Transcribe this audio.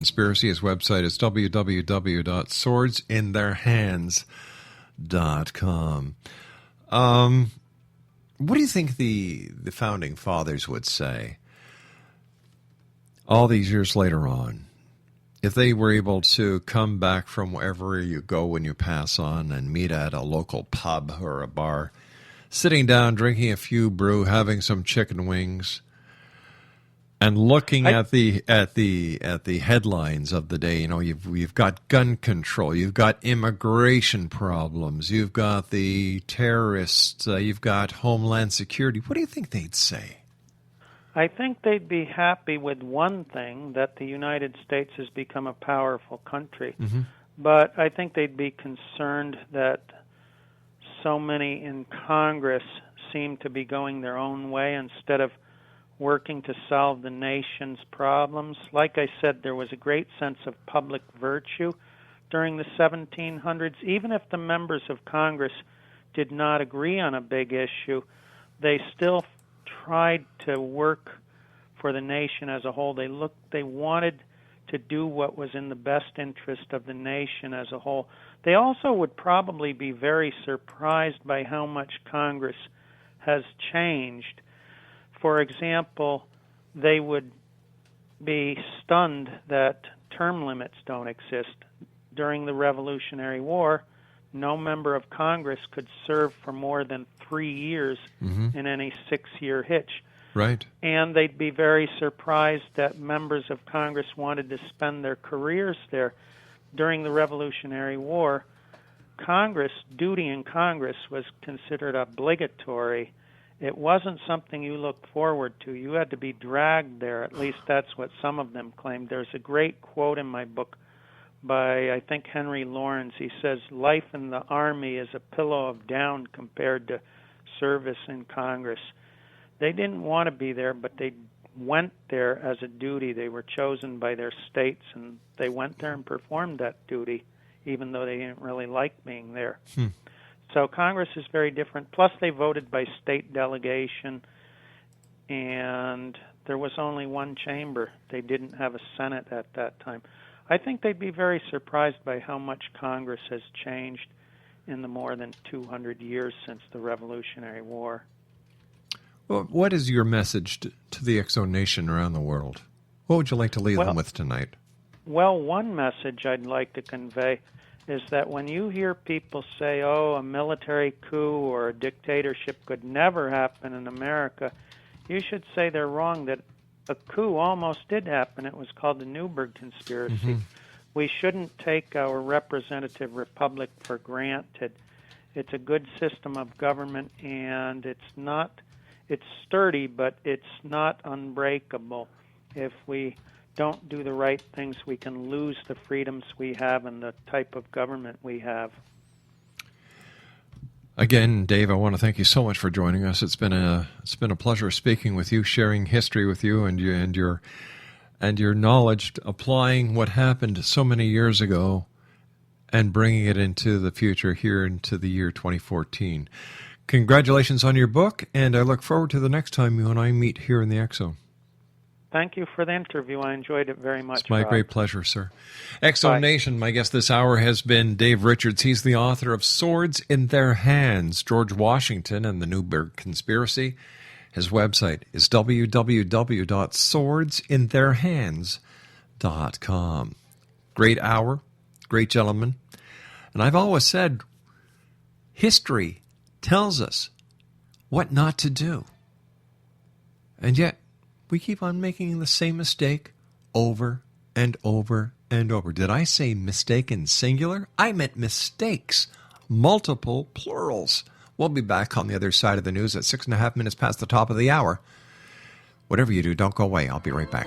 Conspiracy. His website is www.swordsintheirhands.com. What do you think the founding fathers would say all these years later on if they were able to come back from wherever you go when you pass on and meet at a local pub or a bar, sitting down, drinking a few brew, having some chicken wings, and looking at the headlines of the day? You know, you've got gun control, you've got immigration problems, you've got the terrorists, you've got Homeland Security. What do you think they'd say? I think they'd be happy with one thing, that the United States has become a powerful country. Mm-hmm. But I think they'd be concerned that so many in Congress seem to be going their own way instead of working to solve the nation's problems. Like I said, there was a great sense of public virtue during the 1700s. Even if the members of Congress did not agree on a big issue, they still tried to work for the nation as a whole. They wanted to do what was in the best interest of the nation as a whole. They also would probably be very surprised by how much Congress has changed. For example, they would be stunned that term limits don't exist. During the Revolutionary War, no member of Congress could serve for more than 3 years in any 6-year hitch. Right. And they'd be very surprised that members of Congress wanted to spend their careers there. During the Revolutionary War, duty in Congress was considered obligatory. It wasn't something you looked forward to. You had to be dragged there. At least that's what some of them claimed. There's a great quote in my book by, I think, Henry Lawrence. He says, "Life in the Army is a pillow of down compared to service in Congress." They didn't want to be there, but they went there as a duty. They were chosen by their states, and they went there and performed that duty, even though they didn't really like being there. So Congress is very different. Plus, they voted by state delegation, and there was only one chamber. They didn't have a Senate at that time. I think they'd be very surprised by how much Congress has changed in the more than 200 years since the Revolutionary War. Well, what is your message to the Exo Nation around the world? What would you like to leave them with tonight? Well, one message I'd like to convey is that when you hear people say, oh, a military coup or a dictatorship could never happen in America, you should say they're wrong, that a coup almost did happen. It was called the Newburgh Conspiracy. We shouldn't take our representative republic for granted. It's a good system of government, and it's sturdy, but it's not unbreakable. If we don't do the right things, we can lose the freedoms we have and the type of government we have. Again, Dave, I want to thank you so much for joining us. It's been a pleasure speaking with you, sharing history with you, and your knowledge, applying what happened so many years ago and bringing it into the future here into the year 2014. Congratulations on your book, and I look forward to the next time you and I meet here in the Exo. Thank you for the interview. I enjoyed it very much. It's my Rob. great pleasure, sir. Exo Bye. Nation, my guest this hour has been Dave Richards. He's the author of Swords in Their Hands, George Washington and the Newburgh Conspiracy. His website is www.swordsintheirhands.com. Great hour, great gentleman. And I've always said, history tells us what not to do. And yet, we keep on making the same mistake over and over and over. Did I say mistake in singular? I meant mistakes, multiple plurals. We'll be back on the other side of the news at 6.5 minutes past the top of the hour. Whatever you do, don't go away. I'll be right back.